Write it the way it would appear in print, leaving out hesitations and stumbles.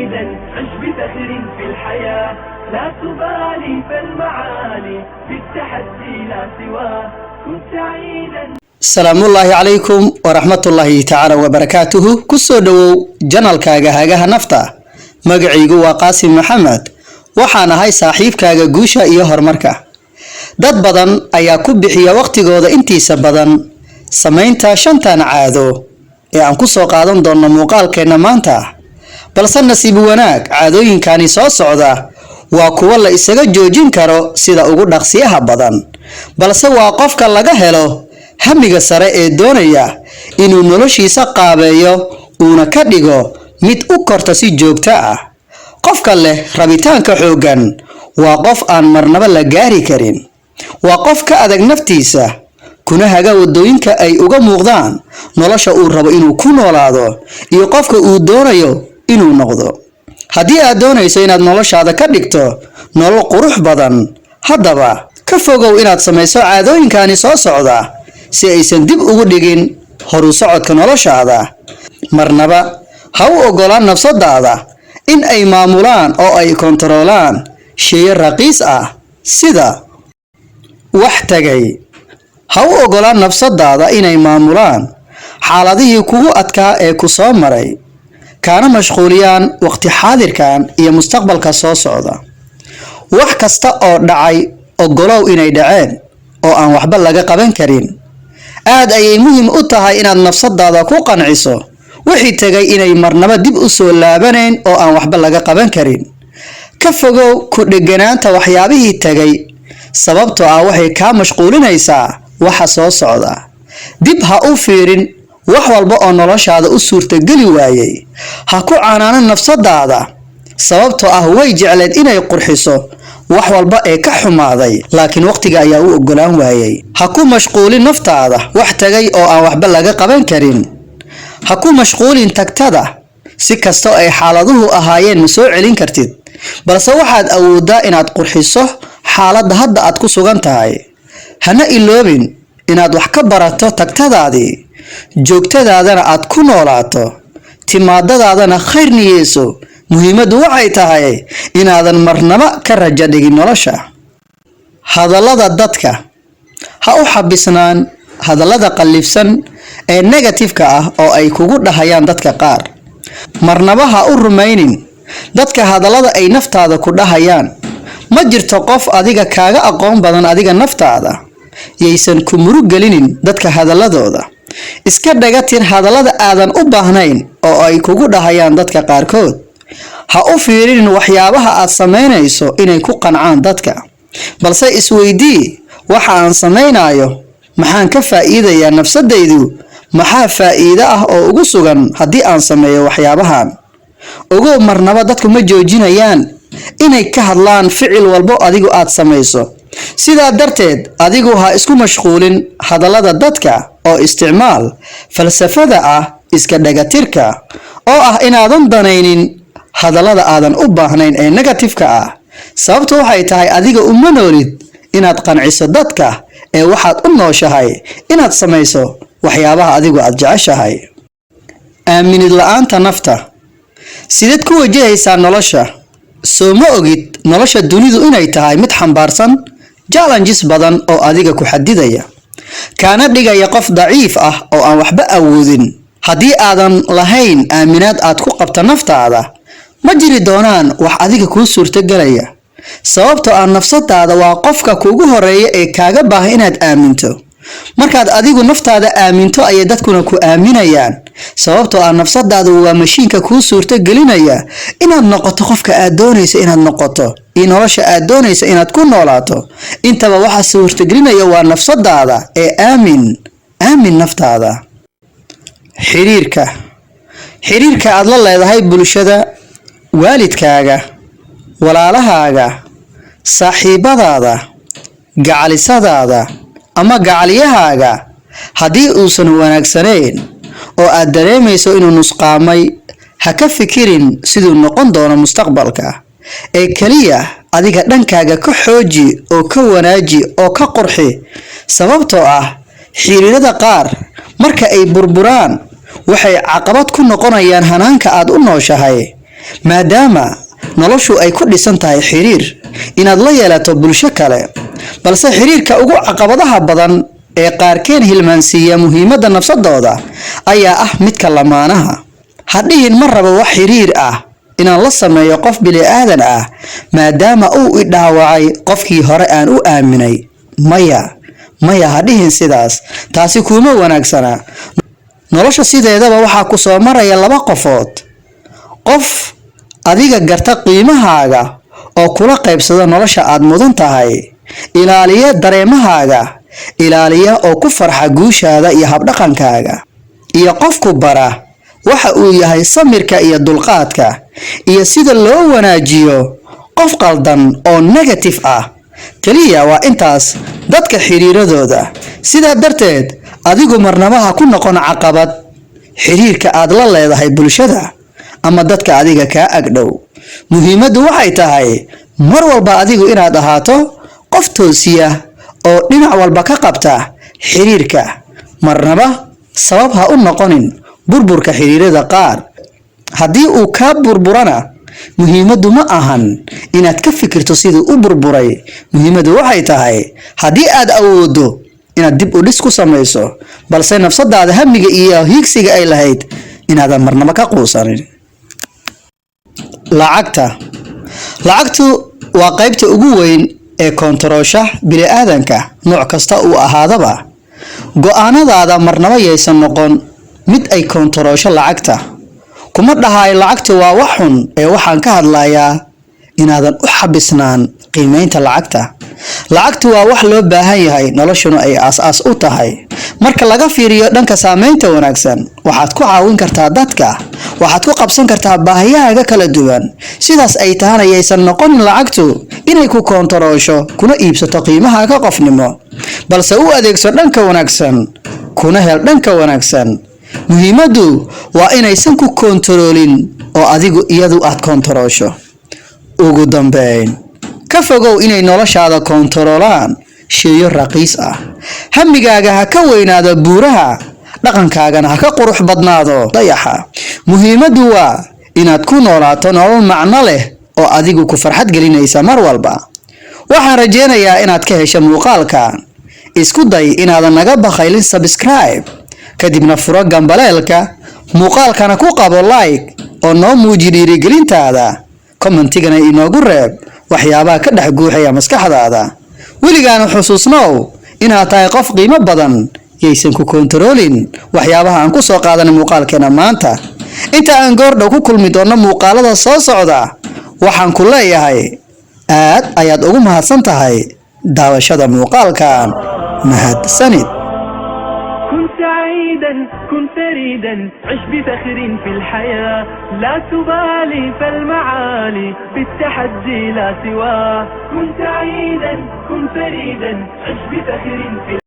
سعيدا عش بفخر في الحياة لا تبالي فالمعالي بالتحدي لا سواه كن سعيدا. السلام الله عليكم ورحمة الله تعالى وبركاته. كسو دو جنال كاغا هاغا نفتا مقعيقو وقاسم محمد waxaan ahay saaxiibkaaga guusha iyo horumarka. dad badan ayaa ku bixiya waqtigooda intiisa badan sameynta shantan caado ee aan ku soo qaadan doono muuqaalkeena maanta. balse nasiib wanaag caadooyinkani soo socda waa kuwa la isaga joojin karo sida ugu dhaqsiyaha badan. balse waa qofka laga helo hamiga sare ee doonaya inuu noloshiisa qaabeeyo uuna ka dhigo mid u korta si joogto ah. qofka leh rabitaanka xoogan waa qof aan marnaba la gaari karin. waa qof ka adag naftiisa kuna haga wadooyinka ay uga muuqdaan nolosha uu rabo inuu ku noolaado iyo qofka uu doonayo inuu noqdo. haddii aad doonayso inaad noloshaada ka dhigto nolol qurux badan, haddaba ka fogow inaad samayso caadooyinkani soo socda si aysan dib ugu dhigin horu socodka noloshaada. marnaba ha u ogolaan nafsadaada in ay maamulaan oo ay kontaroolaan shay raqiis ah sida wax tagay. ha u ogolaan nafsadaada inay maamulaan xaaladihii kugu adkaa ee ku soo maray, kaana mashquuliyaan waqti xaadirkan iyo mustaqbalka soo socda. wax kasta oo dhacay ogolow inay dhaceen oo aan waxba laga qaban karin. aad ayay muhiim u tahay inaad nafsadaada ku qanciso wixii tagay inay marnaba dib u soo laabanayn oo aan waxba laga qaban karin. ka fogow ku dheganaanta waxyaabihii tagay sababtoo ah waxay ka mashquulinaysaa waxa soo socda. dib ha u fiirin wax walba oo noloshaada u suurtageli waayay. ha ku canaanan nafsadaada sababtoo ah way jecleed inay qurxiso wax walba ee ka xumaaday, laakiin waqtiga ayaa u ogolaan waayay. ha ku mashquulin naftaada wax tagay oo aan waxba laga qaban karin. ha ku mashquulin tagtada. si kastoo ay xaaladuhu ahaayeen ma soo celin kartid, balse waxaad awoodaa inaad qurxiso xaaladda hadda aad ku sugan tahay. hana iloobin inaad wax ka barato tagtadaadii, joogtadaadana aad ku noolaato, timaadadaadana khayr niyeyso. muhiimaddu waxay tahay inaadan marnaba ka rajo dhigin nolosha. hadallada dadka. ha u xabisnaan hadallada qallifsan ee negatifka ah oo ay kugu dhahayaan dadka qaar. marnaba ha u rumaynin dadka hadallada ay naftaada ku dhahayaan. ma jirto qof adiga kaaga aqoon badan adiga naftaada. yaysan ku murug gelinin dadka hadalladooda. iska dhagatir hadallada aadan u baahnayn oo ay kugu dhahayaan dadka qaarkood. ha u fiirinin waxyaabaha aad samaynayso inay ku qancaan dadka, balse isweydii waxa aan samaynayo maxaan ka faa'iidayaa nafsadaydu. maxaa faa'iido ah oo ugu sugan haddii aan sameeyo waxyaabahan. ogow marnaba dadku ma joojinayaan inay ka hadlaan ficil walbo adigu aad samayso. sidaa darteed adigu ha isku mashquulin hadallada dadka oo isticmaal falsafada ah iska dhagatirka oo ah inaadan danaynin hadallada aadan u baahnayn ee negatifka ah. sababtu waxay tahay adiga uma noolid inaad qanciso dadka ee waxaad u nooshahay inaad samayso waxyaabaha adigu aad jeceshahay. aaminid la'aanta nafta. sideed ku wajahaysaa nolosha? soo ma ogid nolosha dunidu inay tahay mid xambaarsan challenges badan oo adiga ku xadidaya, kaana dhigaya qof daciif ah oo aan waxba awoodin. haddii aadan lahayn aaminaad aad ku qabta naftaada, ma jiri doonaan wax adiga kuu suurtagelaya. sababtoo ah nafsadaada waa qofka kuugu horeeya ee kaaga baahan inaad aaminto. markaad adigu naftaada aaminto ayay dadkuna ku aaminayaan. sababtoo ah nafsadaada waa mashiinka kuu suurtagelinaya inaad noqoto qofka aad doonayso inaad noqoto iyo nolosha aad doonayso inaad ku noolaato. intaba waxa suurtagelinaya waa nafsadaada ee aamin naftaada. xiriirka aad la leedahay bulshada, waalidkaaga, walaalahaaga, saaxiibadaada, gacalisadaada ama gacaliyahaaga haddii uusan wanaagsanayn oo aad dareemayso inuu nusqaamay, ha ka fikirin siduu noqon doono mustaqbalka ee kaliya adiga dhankaaga ka xooji oo ka wanaaji oo ka qurxi. sababtoo ah xiriirada qaar marka ay burburaan waxay caqabad ku noqonayaan hanaanka aad u nooshahay maadaama noloshu ay ku dhisan tahay xiriir inaad la yeelato bulsho kale, balse xiriirka ugu caqabadaha badan ee qaarkeen hilmaansiiya muhiimadda nafsadooda ayaa ah midka lamaanaha. hadhihin ma rabo wax xiriir ah inaan la sameeyo qof bini'aadan ah maadaama uu i dhaawacay qofkii hore aan u aaminay. maya hadhihin sidaas, taasi kuma wanaagsana. nolosha sideedaba waxaa ku soo maraya laba qofood, qof adiga garta qiimahaaga oo kula qaybsada nolosha aad mudan tahay, ilaaliya dareemahaaga, ilaaliya oo ku farxa guushaada iyo habdhaqankaaga, iyo qofku bara waxa uu yahay samirka iyo dulqaadka iyo sida loo wanaajiyo qof qaldan oo negative ah. kaliya waa intaas dadka xiriiradooda. sidaa darteed adigu marnaba ku noqon caqabad xiriirka aad la leedahay bulshada ama dadka adiga ka agdhow. muhiimaddu waxay tahay mar walba adigu inaad ahaato qof toosiya oo dhinac walba ka qabta xiriirka. marnaba sabab ha u noqonin burburka xiriirada qaar. haddii uu ka burburana muhiimaddu ma ahan inaad ka fikirto sidii u burburay. muhiimaddu waxay tahay haddii aad awoodo inaad dib u dhis ku samayso, balse nafsadaada hamiga iyo hiigsiga ay lahayd inaadan marnaba ka quusanin. lacagtu waa qaybta ugu weyn ee koontaroosha bini'aadanka nooc kasta uu ahaadaba. go'aanadaada marnaba yaysan noqon mid ay koontaroosho lacagta. kuma dhahay lacagtu waa wax xun ee waxaan ka hadlayaa inaadan u xabisnaan qiimeynta lacagta. lacagtu waa wax loo baahan yahay, noloshuna ay aas-aas u tahay. marka laga fiiriyo dhanka saameynta wanaagsan, waxaad ku caawin kartaa dadka, waxaad ku qabsan kartaa baahiyahaaga kala duwan. sidaas ay tahana yaysan noqonin lacagtu inay ku koontaroosho kuna iibsato qiimahaaga qofnimo, balse u adeegso dhanka wanaagsan kuna hel dhanka wanaagsan. muhiimaddu waa inaysan ku koontaroolin oo adigu iyadu aad koontaroosho. ugu dambeyn, ka fogow inay noloshaada koontaroolaan sheeyo raqiis ah. hamigaaga ha ka weynaado buuraha, dhaqankaagana ha ka qurux badnaado dayaxa. muhiimaddu waa inaad ku noolaato nolol macno leh oo adigu ku farxad gelinaysa mar walba. waxaan rajeynayaa inaad ka hesho muuqaalkan. isku day inaadan naga bakhaylin subscribe, kadibna furo gambaleelka, muuqaalkana ku qabo like oo noo muuji dhiirigelintaada. commentigana inoogu reeb waxyaabaha ka dhex guuxaya maskaxdaada. weligaana xusuusnow inaad tahay qof qiimo badan, yaysan ku koontaroolin waxyaabaha aan ku soo qaadanay muuqaalkeena maanta. inta aan goordhow ku kulmi doono muuqaalada soo socda, waxaan ku leeyahay aad ayaad ugu mahadsan tahay daawashada muuqaalkan. mahadsanid. كن سعيدا كن فريدا عش بفخر في الحياة لا تبالي فالمعالي بالتحدي لا سواه كن سعيدا كن فريدا عش بفخر في